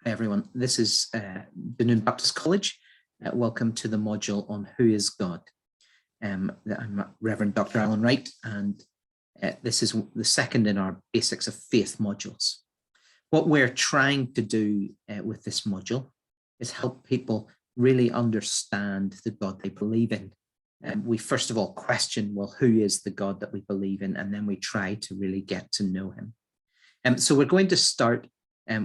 Hi everyone, this is Dunoon Baptist College. Welcome to the module on Who is God. I'm Reverend Dr. Alan Wright, and this is the second in our Basics of Faith modules. What we're trying to do with this module is help people really understand the God they believe in. We first of all question, well, who is the God that we believe in? And then we try to really get to know him. So we're going to start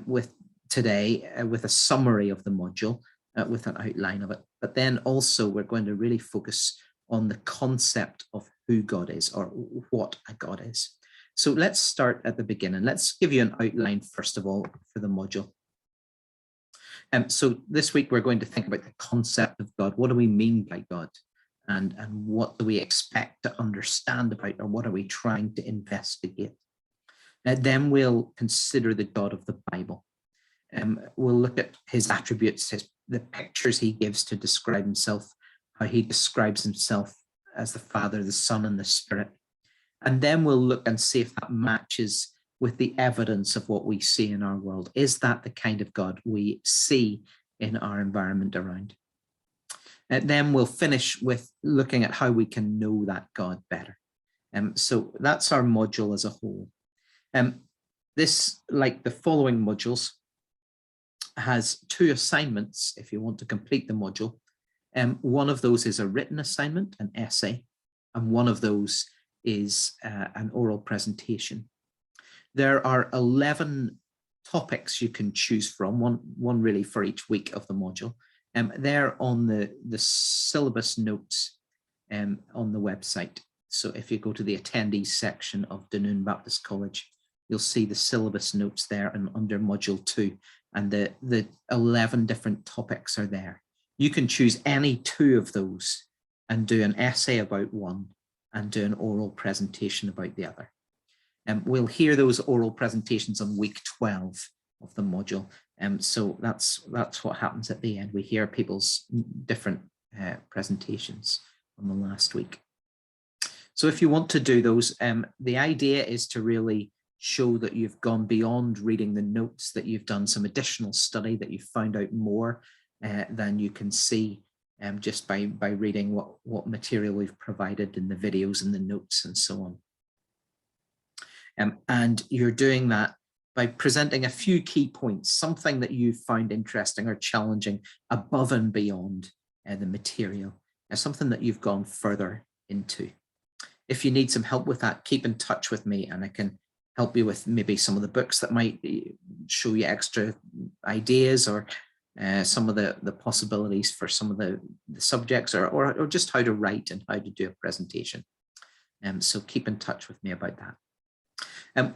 with today with a summary of the module, with an outline of it, but then also we're going to really focus on the concept of who God is, or what a God is. So let's start at the beginning. Let's give you an outline first of all for the module. So this week we're going to think about the concept of God. What do we mean by God? And what do we expect to understand about, or what are we trying to investigate? Then we'll consider the God of the Bible. We'll look at his attributes, the pictures he gives to describe himself, how he describes himself as the Father, the Son, and the Spirit. And then we'll look and see if that matches with the evidence of what we see in our world. Is that the kind of God we see in our environment around? And then we'll finish with looking at how we can know that God better. So that's our module as a whole. This, like the following modules, has two assignments if you want to complete the module. One of those is a written assignment, an essay, and one of those is an oral presentation. There are 11 topics you can choose from, one really for each week of the module. They're on the syllabus notes on the website. So if you go to the attendees section of Dunoon Baptist College, you'll see the syllabus notes there and under module 2. And the 11 different topics are there. You can choose any two of those and do an essay about one and do an oral presentation about the other. We'll hear those oral presentations on week 12 of the module. So that's what happens at the end. We hear people's different presentations on the last week. So if you want to do those, the idea is to really show that you've gone beyond reading the notes, that you've done some additional study, that you've found out more than you can see just by reading what material we've provided in the videos and the notes and so on. And you're doing that by presenting a few key points, something that you found interesting or challenging above and beyond the material, something that you've gone further into. If you need some help with that, keep in touch with me and I can help you with maybe some of the books that might show you extra ideas, or some of the possibilities for some of the subjects, or just how to write and how to do a presentation. So keep in touch with me about that.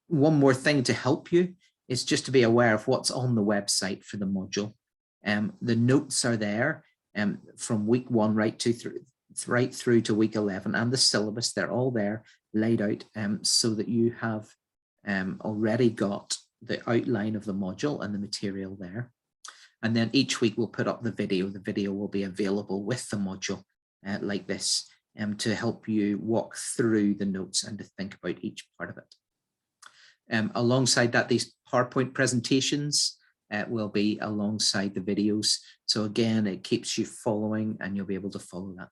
One more thing to help you is just to be aware of what's on the website for the module. The notes are there from week 1 right through to week 11, and the syllabus, they're all there laid out so that you have already got the outline of the module and the material there. And then each week we'll put up the video. The video will be available with the module like this to help you walk through the notes and to think about each part of it. Alongside that, these PowerPoint presentations will be alongside the videos. So again, it keeps you following and you'll be able to follow that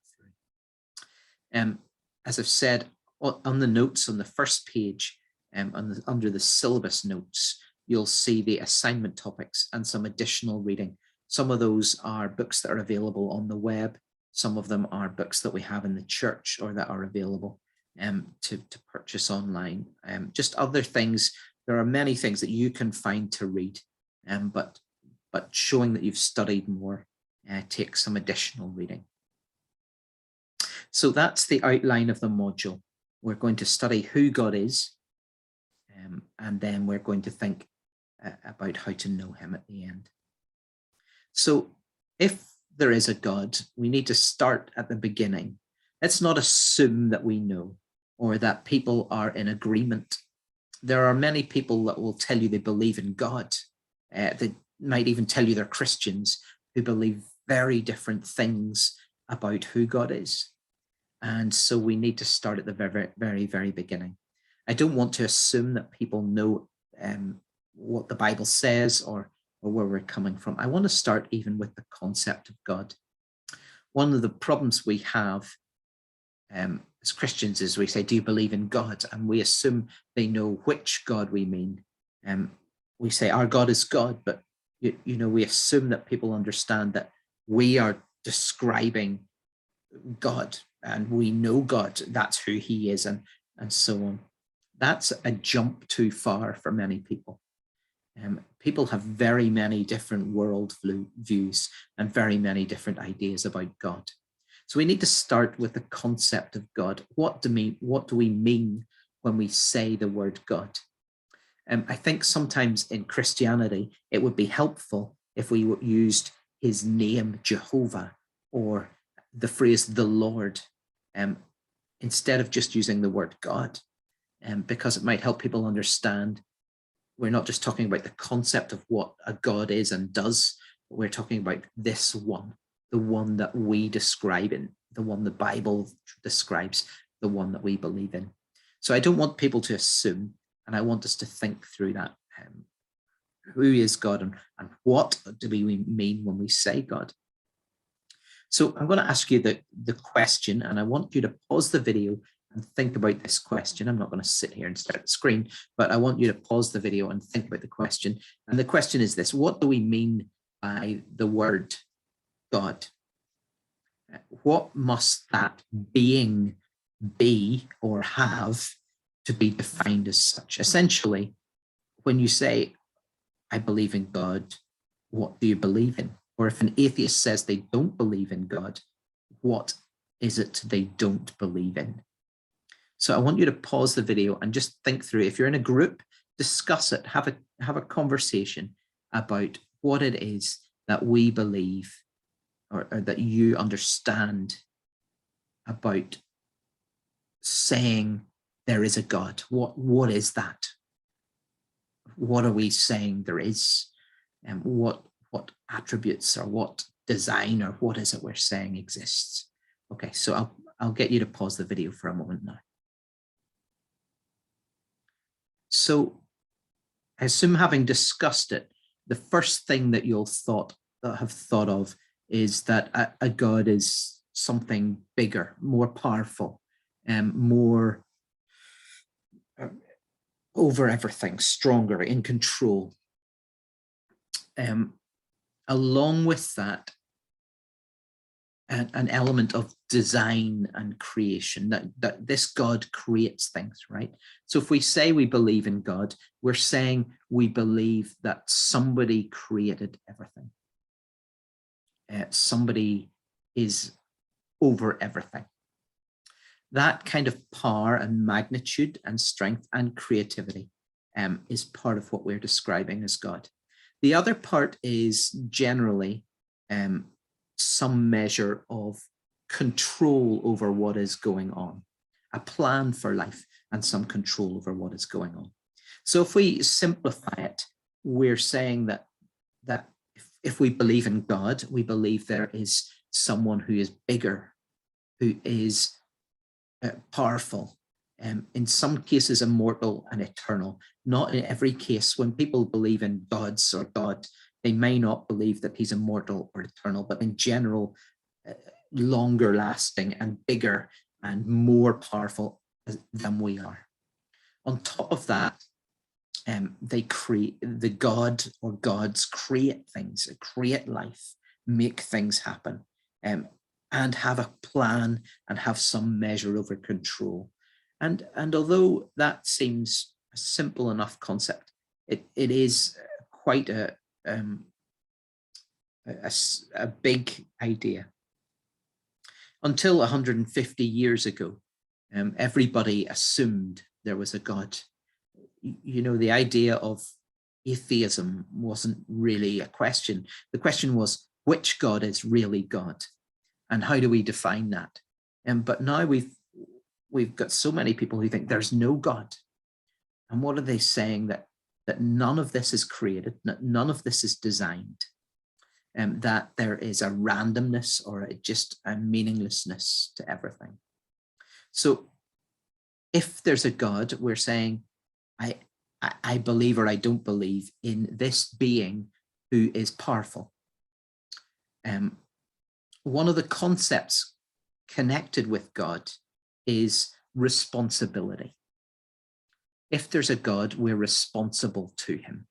through. As I've said, on the notes on the first page, under the syllabus notes, you'll see the assignment topics and some additional reading. Some of those are books that are available on the web. Some of them are books that we have in the church or that are available to purchase online. Just other things. There are many things that you can find to read, but showing that you've studied more takes some additional reading. So that's the outline of the module. We're going to study who God is, and then we're going to think about how to know him at the end. So if there is a God, we need to start at the beginning. Let's not assume that we know or that people are in agreement. There are many people that will tell you they believe in God. They might even tell you they're Christians who believe very different things about who God is. And so we need to start at the very, very, very beginning. I don't want to assume that people know what the Bible says or or where we're coming from. I want to start even with the concept of God. One of the problems we have as Christians is we say, do you believe in God? And we assume they know which God we mean. We say our God is God, but we assume that people understand that we are describing God and we know God, that's who he is, and so on. That's a jump too far for many people. People have very many different world views and very many different ideas about God. So we need to start with the concept of God. What do we mean when we say the word God? I think sometimes in Christianity, it would be helpful if we used his name, Jehovah, or the phrase the Lord, instead of just using the word God, because it might help people understand we're not just talking about the concept of what a God is and does, but we're talking about this one, the one that we describe in, the one the Bible describes, the one that we believe in. So I don't want people to assume, and I want us to think through that. Who is God, and what do we mean when we say God? So I'm going to ask you the question, and I want you to pause the video and think about this question. I'm not going to sit here and stare at the screen, but I want you to pause the video and think about the question. And the question is this: what do we mean by the word God? What must that being be or have to be defined as such? Essentially, when you say, I believe in God, what do you believe in? Or if an atheist says they don't believe in God, what is it they don't believe in? So I want you to pause the video and just think through. If you're in a group, discuss it, have a conversation about what it is that we believe or that you understand about saying there is a God. What is that? What are we saying there is? And what attributes or what design or what is it we're saying exists? Okay, so I'll get you to pause the video for a moment now. So I assume, having discussed it, the first thing that you'll have thought of is that a God is something bigger, more powerful, more over everything, stronger, in control. Along with that, an element of design and creation, that this God creates things, right? So if we say we believe in God, we're saying we believe that somebody created everything. Somebody is over everything. That kind of power and magnitude and strength and creativity is part of what we're describing as God. The other part is generally some measure of control over what is going on, a plan for life and some control over what is going on. So if we simplify it, we're saying that if we believe in God, we believe there is someone who is bigger, who is powerful, in some cases immortal and eternal. Not in every case. When people believe in gods or God, they may not believe that he's immortal or eternal, but in general, longer lasting and bigger and more powerful than we are. On top of that, the God or gods create things, create life, make things happen, and have a plan and have some measure over control. And although that seems a simple enough concept, it is quite a big idea. Until 150 years ago, everybody assumed there was a God. You know, the idea of atheism wasn't really a question. The question was, which God is really God? And how do we define that? But now we've got so many people who think there's no God. And what are they saying? That none of this is created, that none of this is designed, that there is a randomness or just a meaninglessness to everything. So if there's a God, we're saying, I believe or I don't believe in this being who is powerful. One of the concepts connected with God is responsibility. If there's a God, we're responsible to him.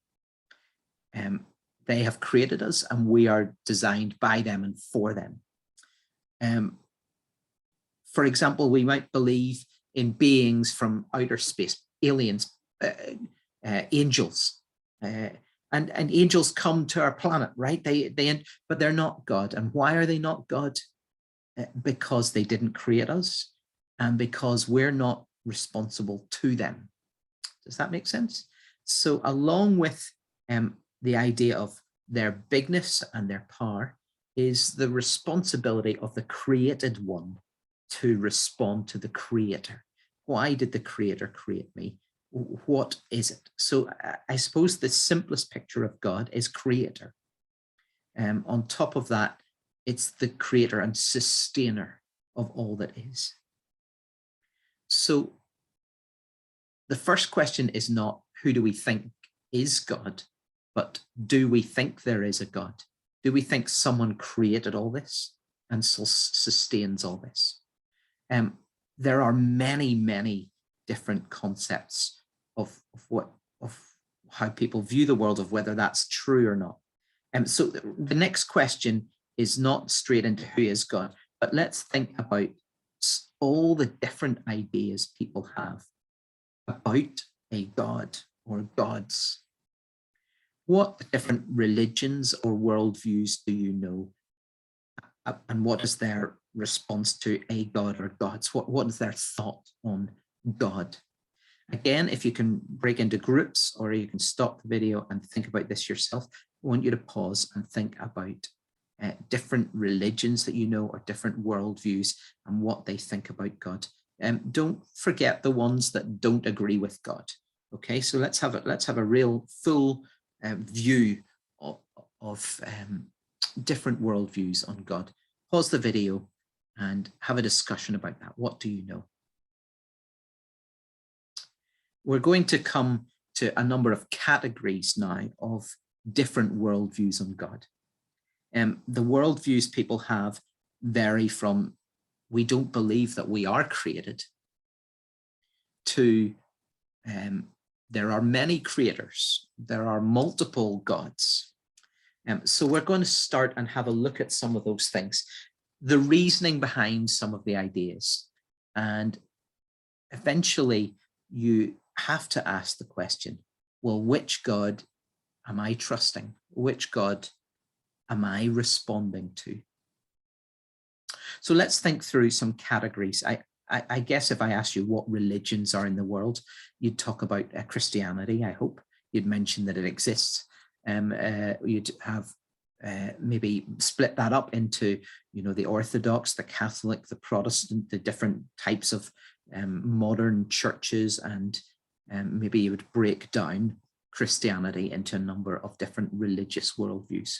They have created us and we are designed by them and for them. For example, we might believe in beings from outer space, aliens, angels, and angels come to our planet, right? But they're not God. And why are they not God? Because they didn't create us and because we're not responsible to them. Does that make sense? So along with the idea of their bigness and their power is the responsibility of the created one to respond to the creator. Why did the creator create me? What is it? So I suppose the simplest picture of God is creator. On top of that, it's the creator and sustainer of all that is. So the first question is not who do we think is God, but do we think there is a God? Do we think someone created all this and sustains all this? There are many, many different concepts of how people view the world, of whether that's true or not. So the next question is not straight into who is God, but let's think about all the different ideas people have about a God or gods. What different religions or worldviews do you know? And what is their response to a God or gods? What is their thought on God? Again, if you can break into groups or you can stop the video and think about this yourself, I want you to pause and think about different religions that you know or different worldviews and what they think about God. Don't forget the ones that don't agree with God. Okay, so let's have a real full view of different worldviews on God. Pause the video and have a discussion about that. What do you know? We're going to come to a number of categories now of different worldviews on God. The worldviews people have vary from we don't believe that we are created to there are many creators, there are multiple gods. So we're going to start and have a look at some of those things, the reasoning behind some of the ideas. And eventually you have to ask the question, well, which God am I trusting? Which God am I responding to? So let's think through some categories. I guess if I asked you what religions are in the world, you'd talk about Christianity, I hope. You'd mention that it exists. You'd have maybe split that up into, the Orthodox, the Catholic, the Protestant, the different types of modern churches, and maybe you would break down Christianity into a number of different religious worldviews.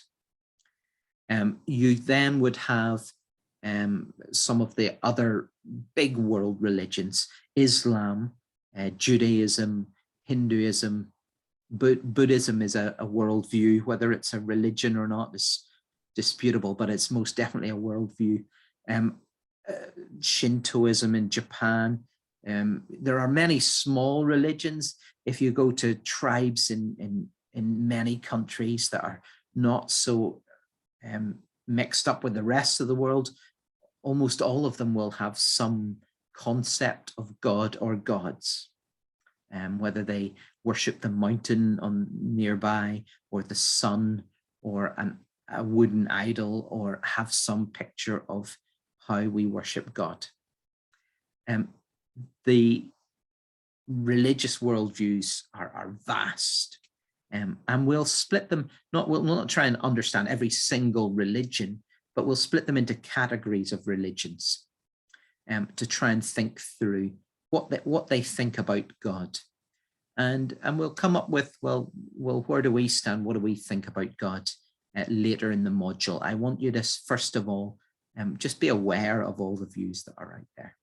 You then would have some of the other big world religions, Islam, Judaism, Hinduism, Buddhism is a worldview. Whether it's a religion or not is disputable, but it's most definitely a worldview. Shintoism in Japan. There are many small religions. If you go to tribes in many countries that are not so mixed up with the rest of the world, almost all of them will have some concept of God or gods, whether they worship the mountain on nearby or the sun or a wooden idol or have some picture of how we worship God. The religious worldviews are vast, and we'll split them. We'll not try and understand every single religion, but we'll split them into categories of religions to try and think through what they think about God. And we'll come up with, well, where do we stand? What do we think about God later in the module? I want you to, first of all, just be aware of all the views that are out there.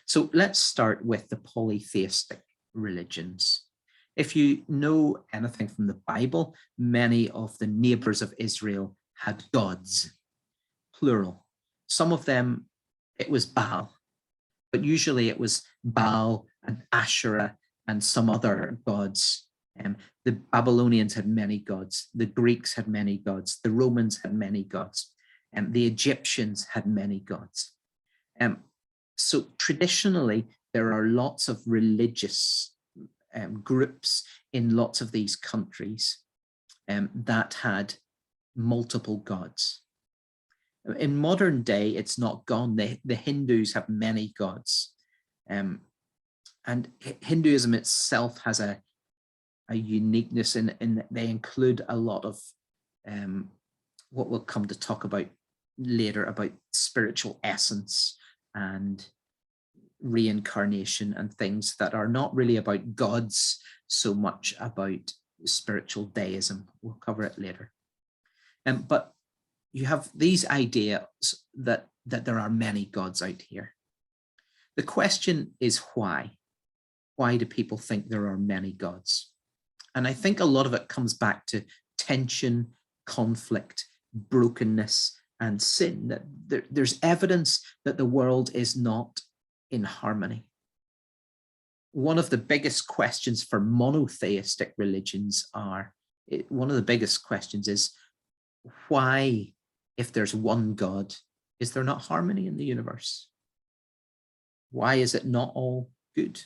So let's start with the polytheistic religions. If you know anything from the Bible, many of the neighbors of Israel had gods, plural. Some of them, it was Baal, but usually it was Baal and Asherah and some other gods. The Babylonians had many gods. The Greeks had many gods. The Romans had many gods. And the Egyptians had many gods. So traditionally, there are lots of religious groups in lots of these countries that had multiple gods. In modern day, it's not gone. The Hindus have many gods. And Hinduism itself has a uniqueness in that they include a lot of what we'll come to talk about later about spiritual essence and reincarnation and things that are not really about gods so much about spiritual deism. We'll cover it later. But you have these ideas that there are many gods out here. The question is why? Why do people think there are many gods? And I think a lot of it comes back to tension, conflict, brokenness, and sin. That there's evidence that the world is not in harmony. One of the biggest questions for monotheistic religions one of the biggest questions is, why, if there's one God, is there not harmony in the universe? Why is it not all good?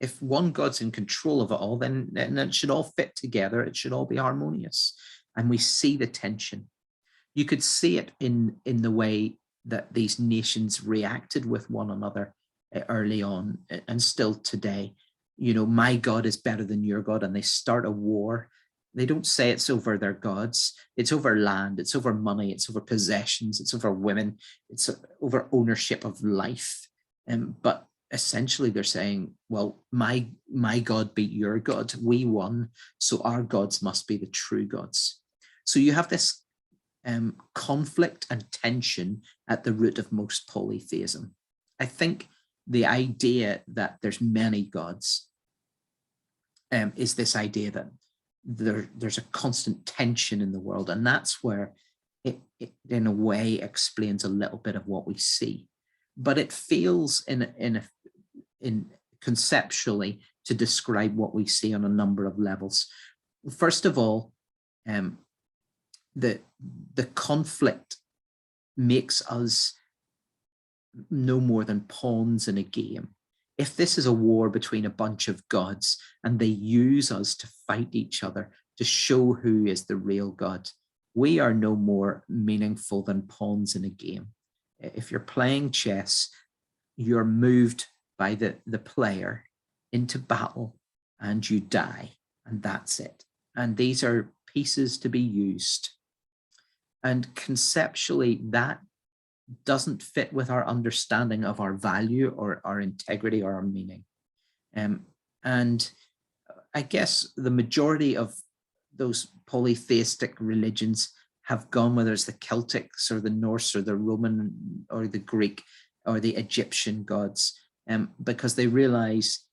If one God's in control of it all, then it should all fit together. It should all be harmonious. And we see the tension. You could see it in the way that these nations reacted with one another early on and still today. You know, my God is better than your God, and they start a war. They don't say it's over their gods. It's over land. It's over money. It's over possessions. It's over women. It's over ownership of life. But essentially they're saying, well, my God beat your God. We won, so our gods must be the true gods. So you have this conflict and tension at the root of most polytheism. I think the idea that there's many gods is this idea that there's a constant tension in the world, and that's where it in a way explains a little bit of what we see. But it fails in conceptually to describe what we see on a number of levels. First of all, the conflict makes us no more than pawns in a game. If this is a war between a bunch of gods and they use us to fight each other to show who is the real God, we are no more meaningful than pawns in a game. If you're playing chess, you're moved by the player into battle and you die, and that's it. And these are pieces to be used. And conceptually, that doesn't fit with our understanding of our value or our integrity or our meaning. And I guess the majority of those polytheistic religions have gone, whether it's the Celtics or the Norse or the Roman or the Greek or the Egyptian gods, because they realize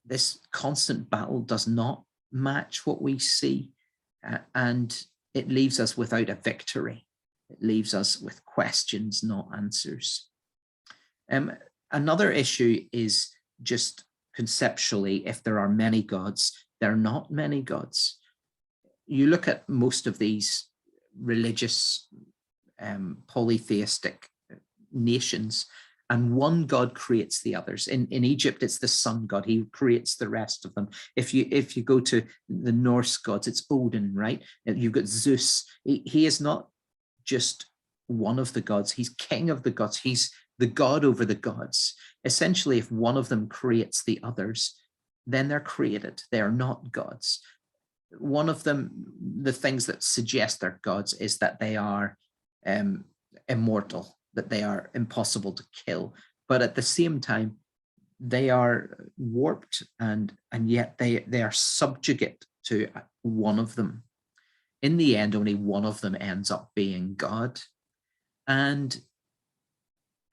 this constant battle does not match what we see, and it leaves us without a victory. It leaves us with questions, not answers. Another issue is just conceptually, if there are many gods, there are not many gods. You look at most of these religious polytheistic nations, and one God creates the others. In Egypt, it's the sun god. He creates the rest of them. If you go to the Norse gods, it's Odin, right? You've got Zeus. He is not just one of the gods. He's king of the gods. He's the god over the gods. Essentially, if one of them creates the others, then they're created. They are not gods. One of them, the things that suggest they're gods, is that they are immortal, that they are impossible to kill. But at the same time, they are warped, and yet they are subjugate to one of them. In the end, only one of them ends up being God. And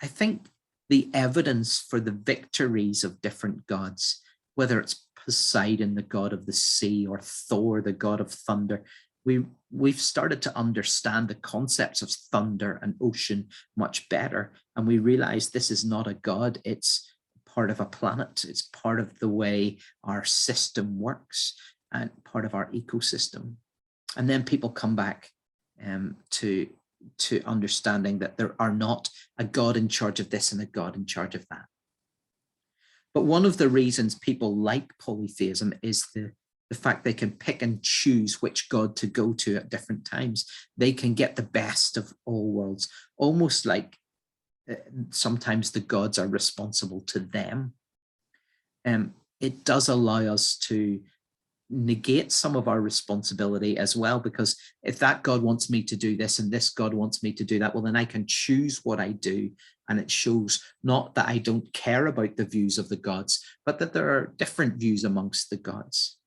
I think the evidence for the victories of different gods, whether it's Poseidon, the god of the sea, or Thor, the god of thunder, we've started to understand the concepts of thunder and ocean much better. And we realize this is not a god, it's part of a planet. It's part of the way our system works and part of our ecosystem. And then people come back to understanding that there are not a God in charge of this and a God in charge of that. But one of the reasons people like polytheism is the fact they can pick and choose which God to go to at different times. They can get the best of all worlds, almost like sometimes the gods are responsible to them. It does allow us to negate some of our responsibility as well, because if that God wants me to do this and this God wants me to do that, well, then I can choose what I do. And it shows not that I don't care about the views of the gods, but that there are different views amongst the gods.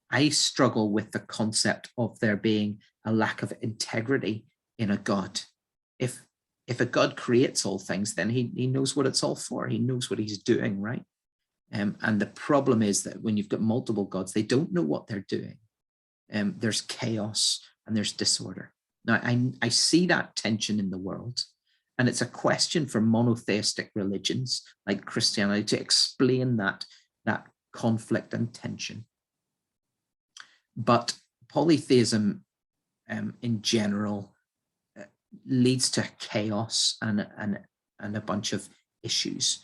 I struggle with the concept of there being a lack of integrity in a God. If a God creates all things, then he knows what it's all for. He knows what he's doing, right? And the problem is that when you've got multiple gods, they don't know what they're doing. There's chaos and there's disorder. Now, I see that tension in the world, and it's a question for monotheistic religions like Christianity to explain that conflict and tension. But polytheism in general leads to chaos and a bunch of issues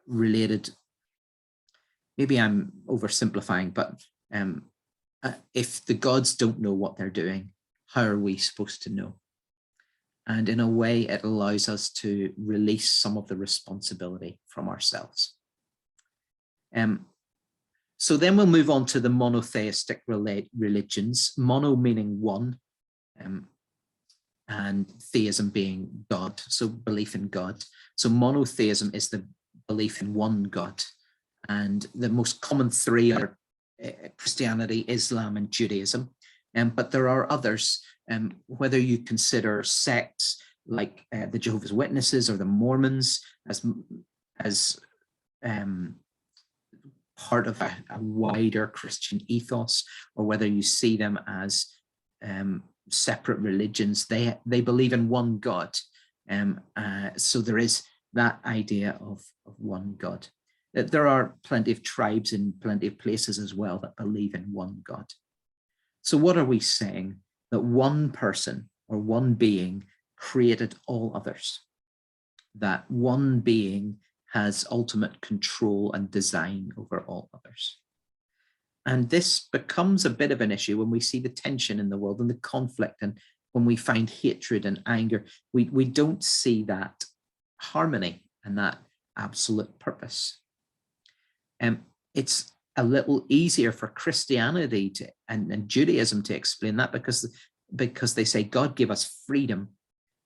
related. Maybe I'm oversimplifying, but if the gods don't know what they're doing, how are we supposed to know? And in a way, it allows us to release some of the responsibility from ourselves. So then we'll move on to the monotheistic religions, mono meaning one, and theism being God, so belief in God. So monotheism is the belief in one God. And the most common three are Christianity, Islam, and Judaism. But there are others, whether you consider sects like the Jehovah's Witnesses or the Mormons as part of a wider Christian ethos, or whether you see them as separate religions, they believe in one God. So there is that idea of one God. There are plenty of tribes in plenty of places as well that believe in one God. So what are we saying? That one person or one being created all others. That one being has ultimate control and design over all others. And this becomes a bit of an issue when we see the tension in the world and the conflict, and when we find hatred and anger, we don't see that harmony and that absolute purpose. It's a little easier for Christianity and Judaism to explain that because they say God gave us freedom,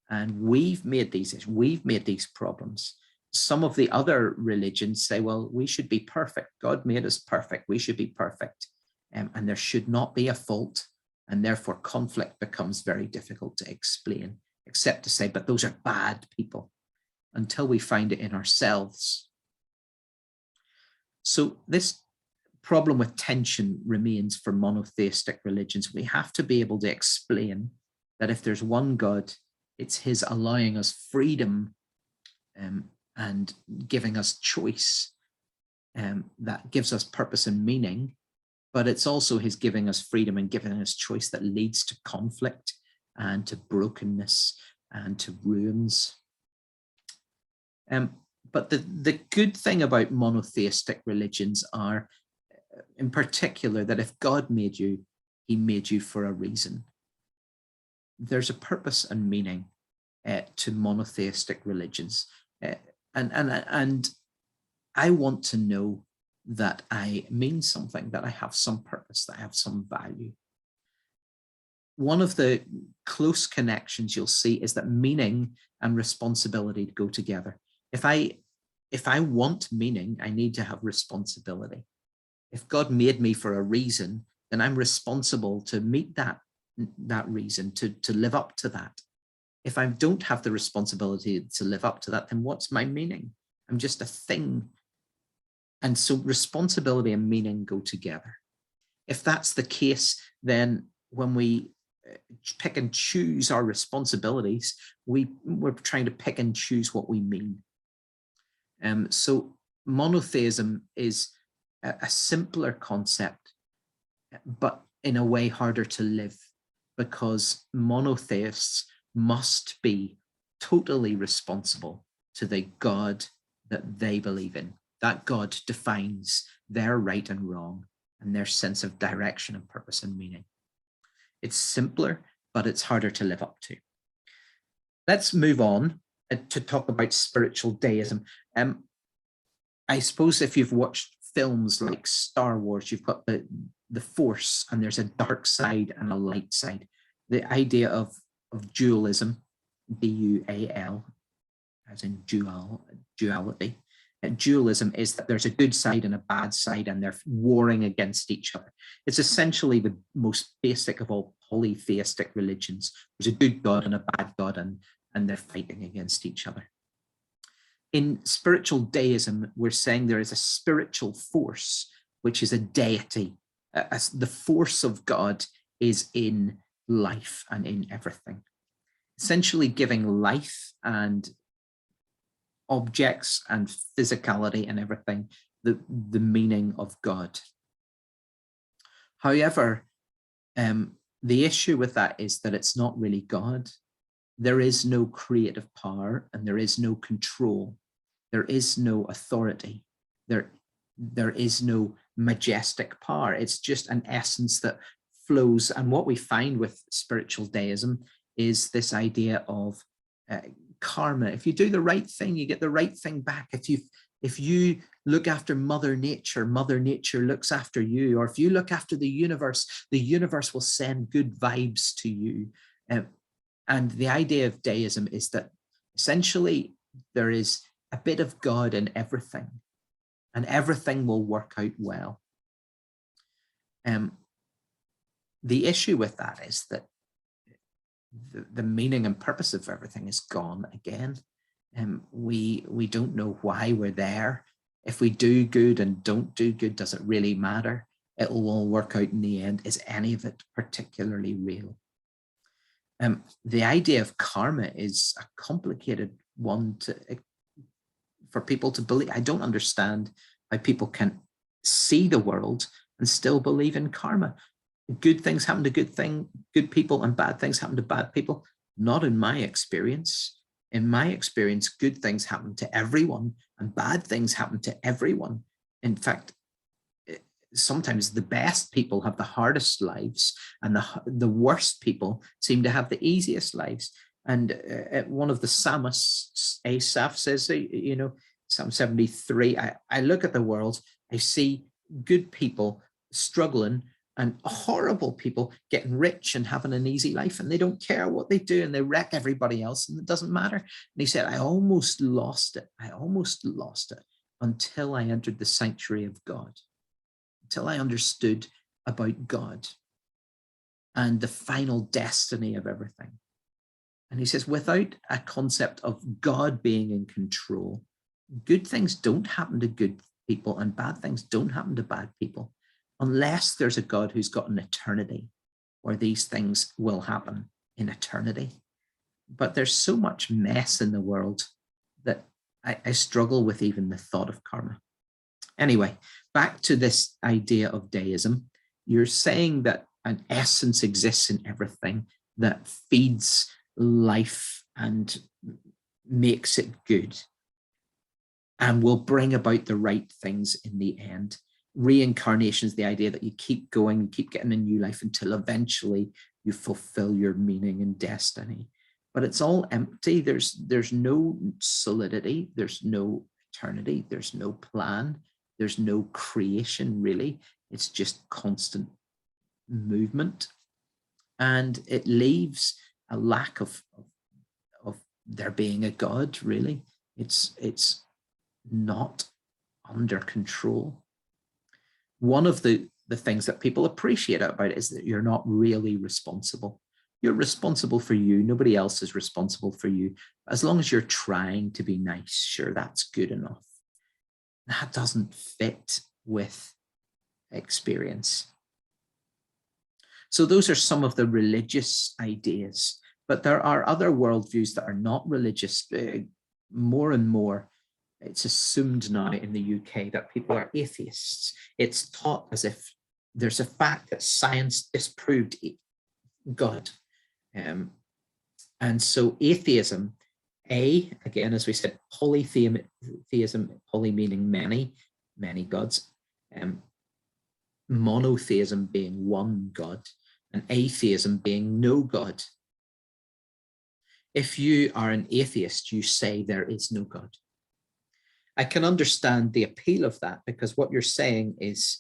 and we've made these problems. Some of the other religions say, well, we should be perfect. God made us perfect. We should be perfect. And there should not be a fault. And therefore conflict becomes very difficult to explain, except to say, but those are bad people, until we find it in ourselves. So this problem with tension remains for monotheistic religions. We have to be able to explain that if there's one God, it's his allowing us freedom and giving us choice that gives us purpose and meaning, but it's also his giving us freedom and giving us choice that leads to conflict and to brokenness and to ruins. But the good thing about monotheistic religions are, in particular, that if God made you, he made you for a reason. There's a purpose and meaning to monotheistic religions. And I want to know that I mean something, that I have some purpose, that I have some value. One of the close connections you'll see is that meaning and responsibility go together. If I want meaning, I need to have responsibility. If God made me for a reason, then I'm responsible to meet that reason, to live up to that. If I don't have the responsibility to live up to that, then what's my meaning? I'm just a thing. And so responsibility and meaning go together. If that's the case, then when we pick and choose our responsibilities, we're trying to pick and choose what we mean. So monotheism is a simpler concept, but in a way harder to live, because monotheists must be totally responsible to the God that they believe in. That God defines their right and wrong and their sense of direction and purpose and meaning. It's simpler, but it's harder to live up to. Let's move on to talk about spiritual deism. I suppose if you've watched films like Star Wars, you've got the Force, and there's a dark side and a light side. The idea of dualism, D-U-A-L, as in duality. Dualism is that there's a good side and a bad side, and they're warring against each other. It's essentially the most basic of all polytheistic religions. There's a good God and a bad God, and they're fighting against each other. In spiritual deism, we're saying there is a spiritual force, which is a deity. The force of God is in life and in everything, essentially giving life and objects and physicality and everything the meaning of God. However, the issue with that is that it's not really God. There is no creative power, and there is no control. There is no authority. There is no majestic power. It's just an essence that flows. And what we find with spiritual deism is this idea of karma. If you do the right thing, you get the right thing back. If you look after Mother Nature looks after you. Or if you look after the universe will send good vibes to you. And the idea of deism is that essentially there is a bit of God in everything, and everything will work out well. The issue with that is that the meaning and purpose of everything is gone again. We don't know why we're there. If we do good and don't do good, does it really matter? It will all work out in the end. Is any of it particularly real? The idea of karma is a complicated one for people to believe. I don't understand how people can see the world and still believe in karma. Good things happen to good people, and bad things happen to bad people. Not in my experience. In my experience, good things happen to everyone and bad things happen to everyone. In fact, sometimes the best people have the hardest lives, and the worst people seem to have the easiest lives. And one of the psalmists, Asaph, says, Psalm 73, I look at the world, I see good people struggling and horrible people getting rich and having an easy life, and they don't care what they do, and they wreck everybody else, and it doesn't matter. And he said, I almost lost it until I entered the sanctuary of God, until I understood about God and the final destiny of everything. And he says, without a concept of God being in control, good things don't happen to good people, and bad things don't happen to bad people, unless there's a God who's got an eternity where these things will happen in eternity. But there's so much mess in the world that I struggle with even the thought of karma. Anyway, back to this idea of deism. You're saying that an essence exists in everything that feeds life and makes it good, and will bring about the right things in the end. Reincarnation is the idea that you keep going, keep getting a new life until eventually you fulfill your meaning and destiny. But it's all empty. There's no solidity. There's no eternity. There's no plan. There's no creation, really. It's just constant movement. And it leaves a lack of there being a God, really. It's not under control. One of the things that people appreciate about it is that you're not really responsible. You're responsible for you. Nobody else is responsible for you. As long as you're trying to be nice, sure, that's good enough. that doesn't fit with experience. So those are some of the religious ideas, but there are other worldviews that are not religious. More and more, it's assumed now in the UK that people are atheists. It's taught as if there's a fact that science disproved God. And so atheism, again, as we said, polytheism, poly meaning many, many gods, monotheism being one God, and atheism being no God. If you are an atheist, you say there is no God. I can understand the appeal of that, because what you're saying is,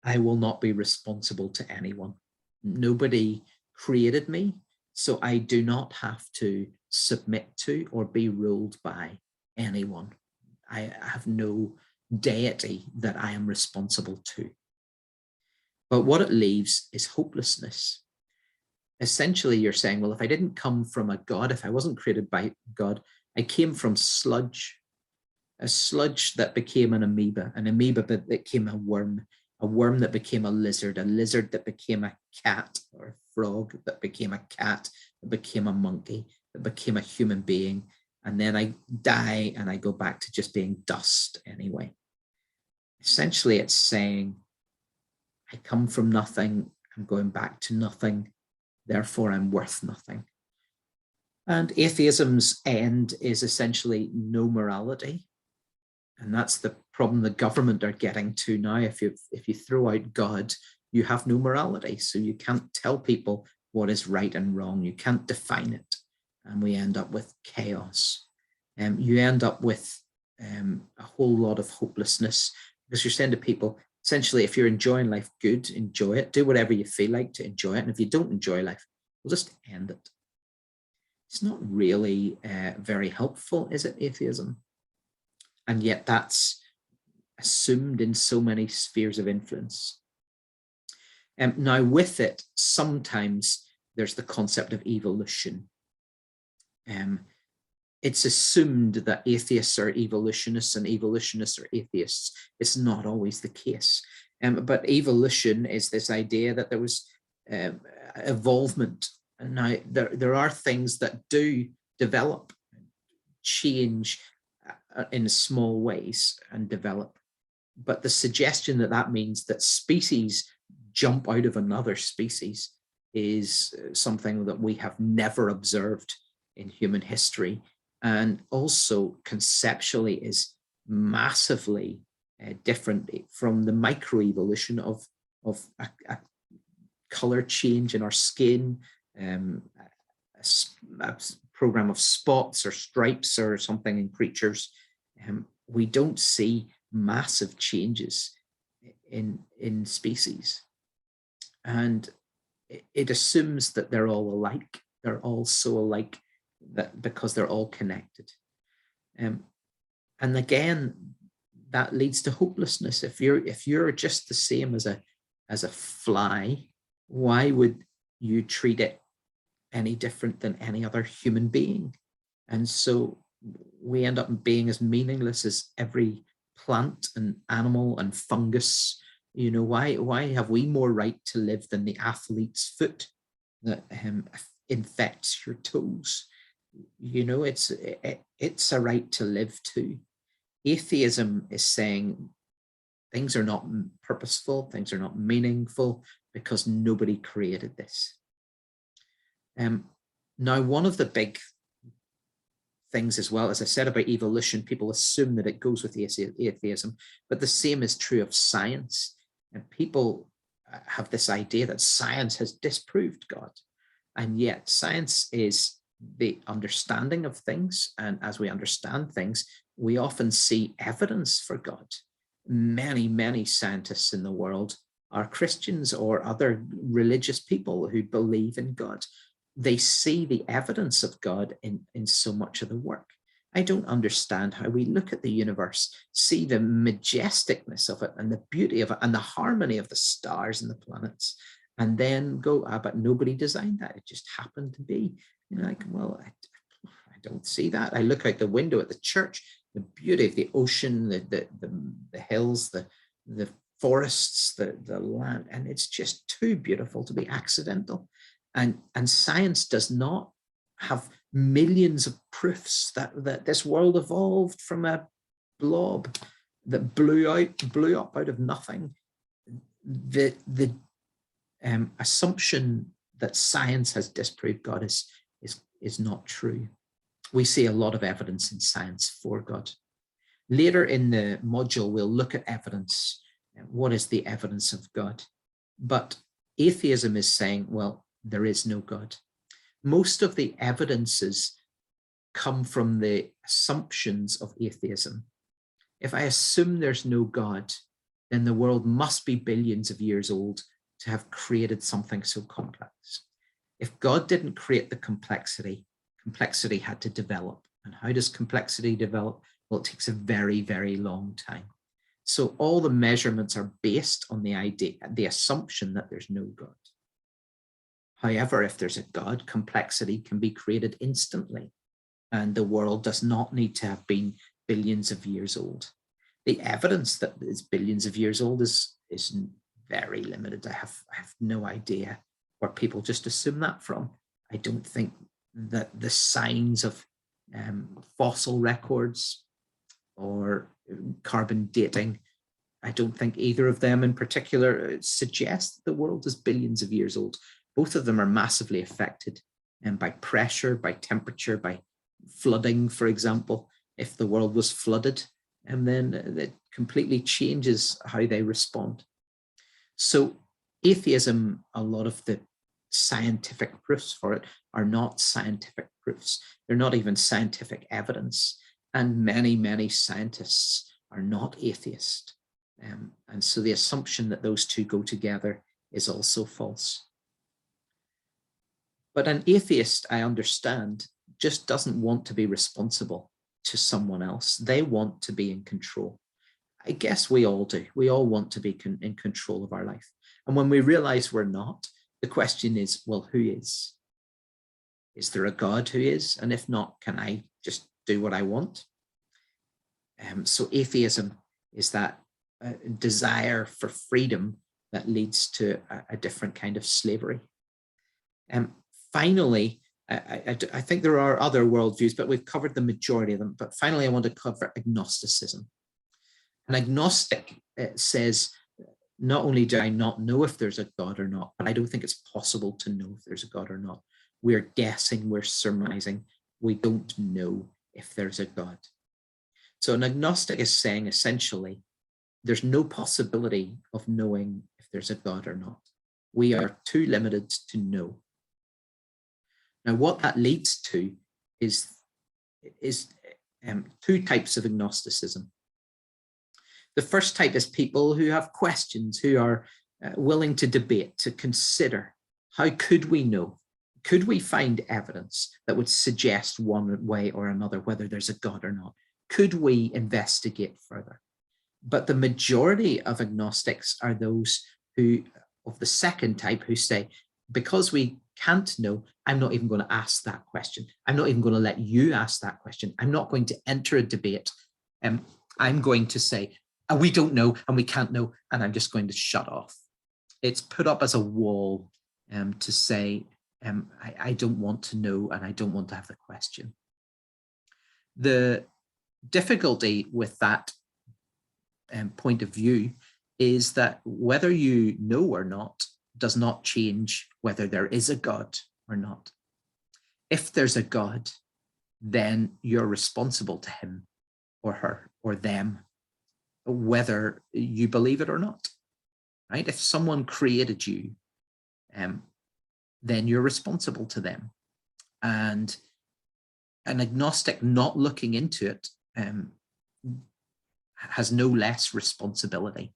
I will not be responsible to anyone. Nobody created me, so I do not have to submit to or be ruled by anyone. I have no deity that I am responsible to. But what it leaves is hopelessness. Essentially, you're saying, well, if I didn't come from a God, if I wasn't created by God, I came from sludge, a sludge that became an amoeba that became a worm that became a lizard that became a cat, or a frog that became a cat, that became a monkey, that became a human being. And then I die and I go back to just being dust anyway. Essentially, it's saying, I come from nothing, I'm going back to nothing, therefore I'm worth nothing. And atheism's end is essentially no morality. And that's the problem the government are getting to now. If you throw out God, you have no morality. So you can't tell people what is right and wrong. You can't define it. And we end up with chaos. You end up with a whole lot of hopelessness, because you're saying to people, essentially, if you're enjoying life, good, enjoy it. Do whatever you feel like to enjoy it. And if you don't enjoy life, we'll just end it. It's not really very helpful, is it, atheism? And yet that's assumed in so many spheres of influence. Now with it, sometimes there's the concept of evolution. It's assumed that atheists are evolutionists and evolutionists are atheists. It's not always the case. But evolution is this idea that there was evolvement. And now there are things that do develop, change in small ways and develop. But the suggestion that that means that species jump out of another species is something that we have never observed in human history, and also conceptually is massively different from the microevolution of a color change in our skin, a program of spots or stripes or something in creatures. We don't see massive changes in species, and it assumes that they're all alike. They're all so alike that because they're all connected. And again, that leads to hopelessness. If you're just the same as a fly, why would you treat it any different than any other human being? And so we end up being as meaningless as every plant and animal and fungus. You know, why have we more right to live than the athlete's foot that infects your toes? You know, it's a right to live too. Atheism is saying things are not purposeful, things are not meaningful, because nobody created this. Now, one of the big things as well, as I said about evolution, people assume that it goes with atheism, but the same is true of science. And people have this idea that science has disproved God. And yet science is the understanding of things. And as we understand things, we often see evidence for God. Many, many scientists in the world are Christians or other religious people who believe in God. They see the evidence of God in so much of the work. I don't understand how we look at the universe, see the majesticness of it and the beauty of it and the harmony of the stars and the planets, and then go, but nobody designed that. It just happened to be. You're like, well, I don't see that. I look out the window at the church the beauty of the ocean, the hills, the forests, the land, and it's just too beautiful to be accidental. And science does not have millions of proofs that this world evolved from a blob that blew up out of nothing. The assumption that science has disproved God is not true. We see a lot of evidence in science for God. Later in the module, we'll look at evidence. What is the evidence of God? But atheism is saying, well, there is no God. Most of the evidences come from the assumptions of atheism. If I assume there's no God, then the world must be billions of years old to have created something so complex. If God didn't create the complexity, complexity had to develop. And how does complexity develop? Well, it takes a very, very long time. So all the measurements are based on the idea, the assumption that there's no God. However, if there's a God, complexity can be created instantly, and the world does not need to have been billions of years old. The evidence that it's billions of years old is very limited. I have no idea where people just assume that from. I don't think that the signs of fossil records or carbon dating, I don't think either of them in particular suggest that the world is billions of years old. Both of them are massively affected by pressure, by temperature, by flooding, for example. If the world was flooded, and then it completely changes how they respond. So atheism, a lot of the scientific proofs for it are not scientific proofs. They're not even scientific evidence. And many, many scientists are not atheist. And so the assumption that those two go together is also false. But an atheist, I understand, just doesn't want to be responsible to someone else. They want to be in control. I guess we all do. We all want to be in control of our life. And when we realize we're not, the question is, well, who is? Is there a God who is? And if not, can I just do what I want? So atheism is that desire for freedom that leads to a different kind of slavery. Finally, I think there are other worldviews, but we've covered the majority of them. But finally, I want to cover agnosticism. An agnostic says, not only do I not know if there's a God or not, but I don't think it's possible to know if there's a God or not. We're guessing, we're surmising. We don't know if there's a God. So an agnostic is saying, essentially, there's no possibility of knowing if there's a God or not. We are too limited to know. Now, what that leads to is two types of agnosticism. The first type is people who have questions, who are willing to debate, to consider, how could we know? Could we find evidence that would suggest one way or another whether there's a God or not? Could we investigate further? But the majority of agnostics are those who, of the second type, who say, because we can't know, I'm not even going to ask that question. I'm not even going to let you ask that question. I'm not going to enter a debate. I'm going to say, we don't know and we can't know, and I'm just going to shut off. It's put up as a wall to say, I don't want to know and I don't want to have the question. The difficulty with that point of view is that whether you know or not does not change whether there is a God or not. If there's a God, then you're responsible to him or her or them, whether you believe it or not, right? If someone created you, then you're responsible to them. And an agnostic not looking into it has no less responsibility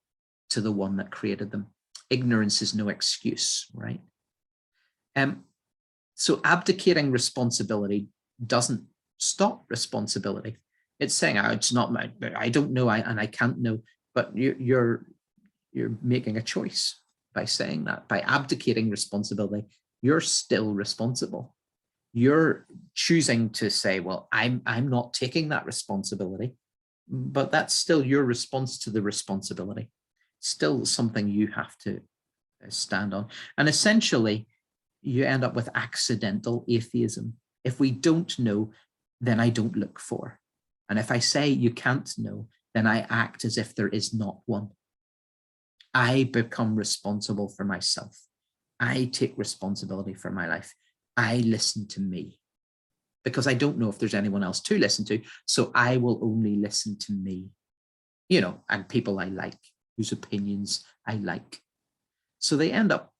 to the one that created them. Ignorance is no excuse, right? So abdicating responsibility doesn't stop responsibility. It's saying, oh, it's not my, I don't know, and I can't know, but you're making a choice by saying that. By abdicating responsibility, you're still responsible. You're choosing to say, well, I'm not taking that responsibility. but that's still your response to the responsibility. Still something you have to stand on. And essentially, you end up with accidental atheism. If we don't know, then I don't look for. And if I say you can't know, then I act as if there is not one. I become responsible for myself. I take responsibility for my life. I listen to me because I don't know if there's anyone else to listen to. So I will only listen to me, and people I like, whose opinions I like. So they end up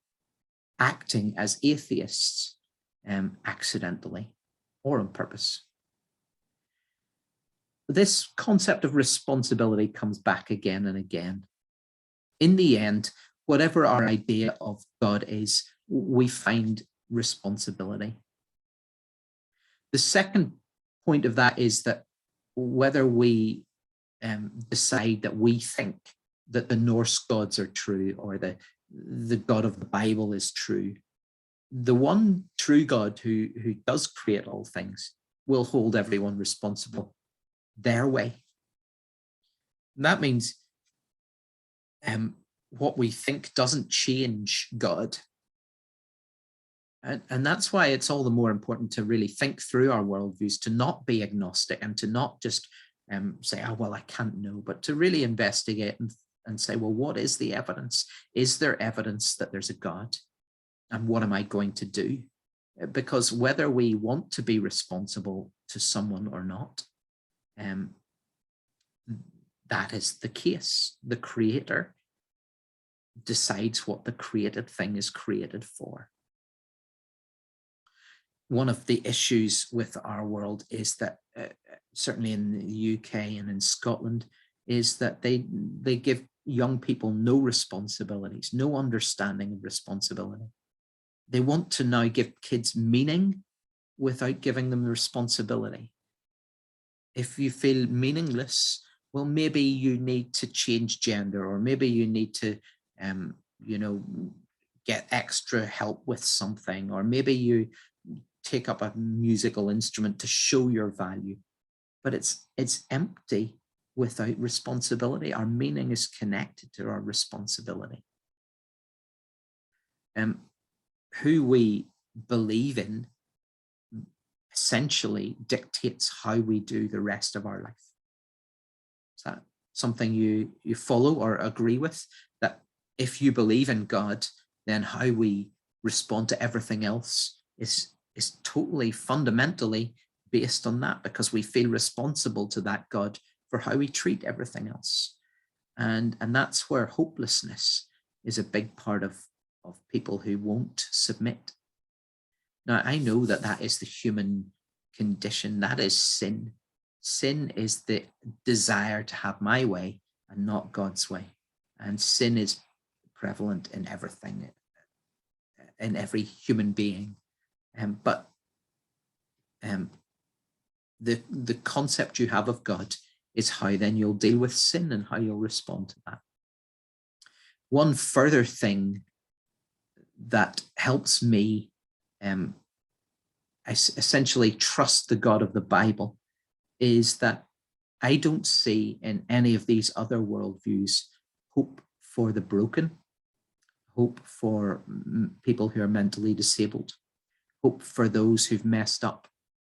acting as atheists accidentally or on purpose. This concept of responsibility comes back again and again. In the end, whatever our idea of God is, we find responsibility. The second point of that is that whether we decide that we think that the Norse gods are true or the God of the Bible is true, the one true God who does create all things will hold everyone responsible their way. And that means what we think doesn't change God. And that's why it's all the more important to really think through our worldviews, to not be agnostic and to not just say, oh, well, I can't know, but to really investigate and say, well, what is the evidence? Is there evidence that there's a God? And what am I going to do? Because whether we want to be responsible to someone or not, that is the case. The creator decides what the created thing is created for. One of the issues with our world is that, certainly in the UK and in Scotland, is that they give young people no responsibilities, no understanding of responsibility. They want to now give kids meaning without giving them responsibility. If you feel meaningless, well, maybe you need to change gender, or maybe you need to, get extra help with something, or maybe you take up a musical instrument to show your value. But it's empty without responsibility. Our meaning is connected to our responsibility. Who we believe in essentially dictates how we do the rest of our life. Is that something you follow or agree with? That if you believe in God, then how we respond to everything else is totally fundamentally based on that, because we feel responsible to that God for how we treat everything else. And that's where hopelessness is a big part of people who won't submit. Now, I know that is the human condition. That is sin. Sin is the desire to have my way and not God's way. And sin is prevalent in everything, in every human being. But the concept you have of God is how then you'll deal with sin and how you'll respond to that. One further thing that helps me essentially trust the God of the Bible is that I don't see in any of these other worldviews hope for the broken, hope for people who are mentally disabled, hope for those who've messed up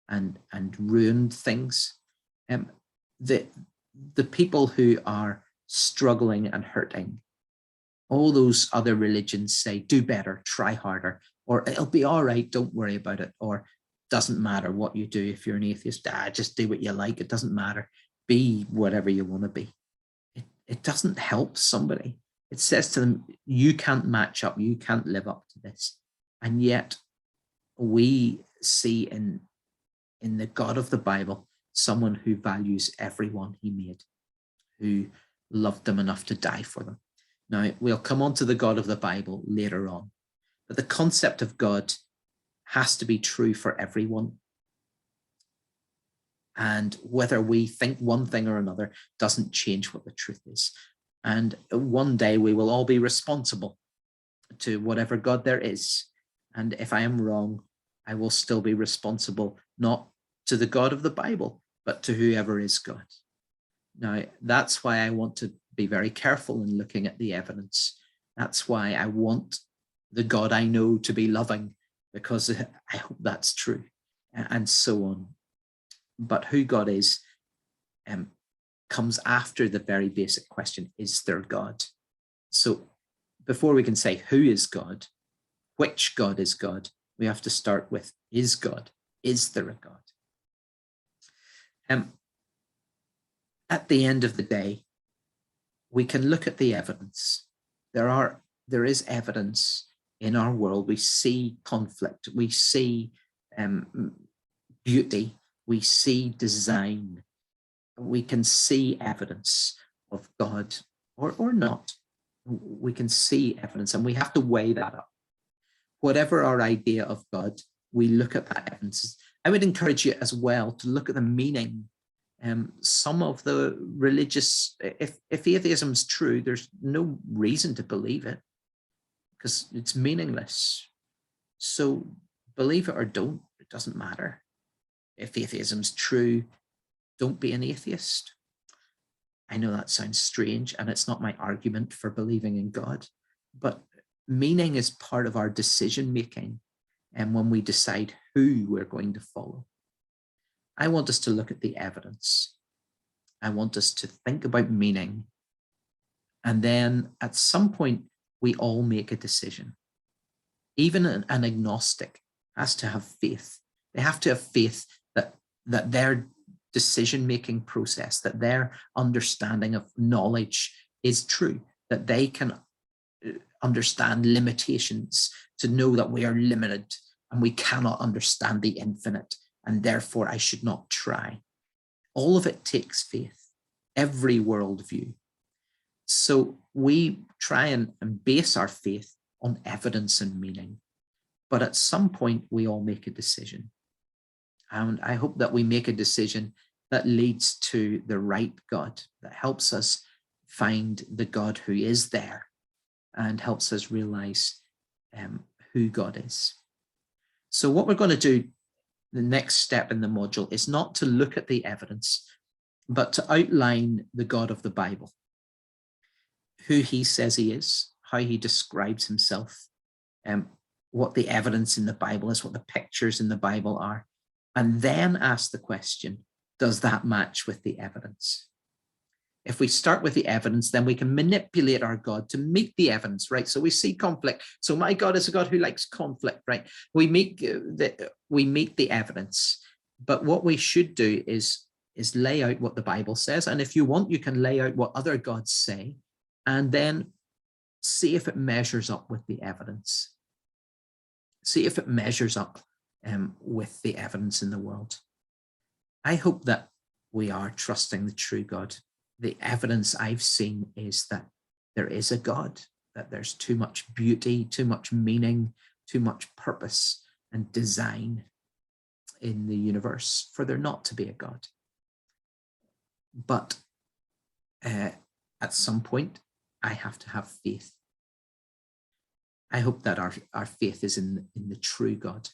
and ruined things. The people who are struggling and hurting, all those other religions say, do better, try harder, or it'll be all right, don't worry about it, or doesn't matter what you do if you're an atheist, just do what you like, it doesn't matter, be whatever you want to be. It doesn't help somebody. It says to them, you can't match up, you can't live up to this. And yet we see in the God of the Bible someone who values everyone he made, who loved them enough to die for them. Now, we'll come on to the God of the Bible later on, but the concept of God has to be true for everyone. And whether we think one thing or another doesn't change what the truth is. And one day we will all be responsible to whatever God there is. And if I am wrong, I will still be responsible, not to the God of the Bible, but to whoever is God. Now, that's why I want to be very careful in looking at the evidence. That's why I want the God I know to be loving, because I hope that's true, and so on. But who God is comes after the very basic question, is there God? So before we can say who is God, which God is God, we have to start with, is God? Is there a God? At the end of the day, we can look at the evidence. There is evidence in our world. We see conflict, we see beauty, we see design. We can see evidence of God or not. We can see evidence, and we have to weigh that up. Whatever our idea of God, we look at that evidence. I would encourage you as well to look at the meaning. Some of the religious, if atheism is true, there's no reason to believe it because it's meaningless. So believe it or don't, it doesn't matter. If atheism is true, don't be an atheist. I know that sounds strange, and it's not my argument for believing in God, but meaning is part of our decision making, and when we decide who we're going to follow. I want us to look at the evidence. I want us to think about meaning, and then at some point we all make a decision. Even an agnostic has to have faith. They have to have faith that their decision-making process, that their understanding of knowledge is true, that they can understand limitations, to know that we are limited and we cannot understand the infinite, and therefore I should not try. All of it takes faith, every worldview. So we try and base our faith on evidence and meaning, but at some point we all make a decision. And I hope that we make a decision that leads to the right God, that helps us find the God who is there and helps us realize who God is. So what we're going to do, the next step in the module, is not to look at the evidence, but to outline the God of the Bible, who he says he is, how he describes himself, what the evidence in the Bible is, what the pictures in the Bible are, and then ask the question, does that match with the evidence? If we start with the evidence, then we can manipulate our God to meet the evidence, right? So we see conflict. So my God is a God who likes conflict, right? We meet the evidence. But what we should do is lay out what the Bible says. And if you want, you can lay out what other gods say, and then see if it measures up with the evidence. See if it measures up with the evidence in the world. I hope that we are trusting the true God. The evidence I've seen is that there is a God, that there's too much beauty, too much meaning, too much purpose and design in the universe for there not to be a God. But at some point, I have to have faith. I hope that our faith is in the true God.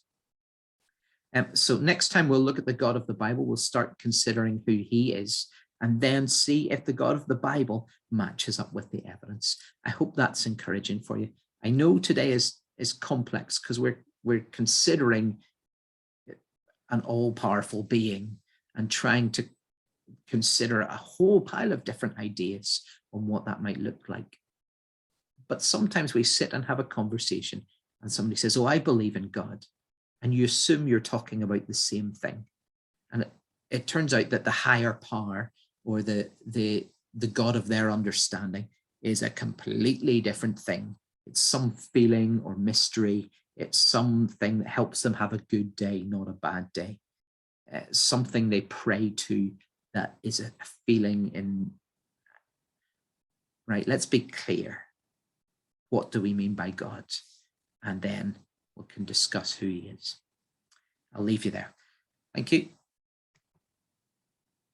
So next time we'll look at the God of the Bible. We'll start considering who he is, and then see if the God of the Bible matches up with the evidence. I hope that's encouraging for you. I know today is complex because we're considering an all-powerful being and trying to consider a whole pile of different ideas on what that might look like. But sometimes we sit and have a conversation and somebody says, oh, I believe in God. And you assume you're talking about the same thing. And it turns out that the higher power or the God of their understanding is a completely different thing. It's some feeling or mystery. It's something that helps them have a good day, not a bad day. Something they pray to that is a feeling in, right? Let's be clear. What do we mean by God? And then we can discuss who he is. I'll leave you there. Thank you.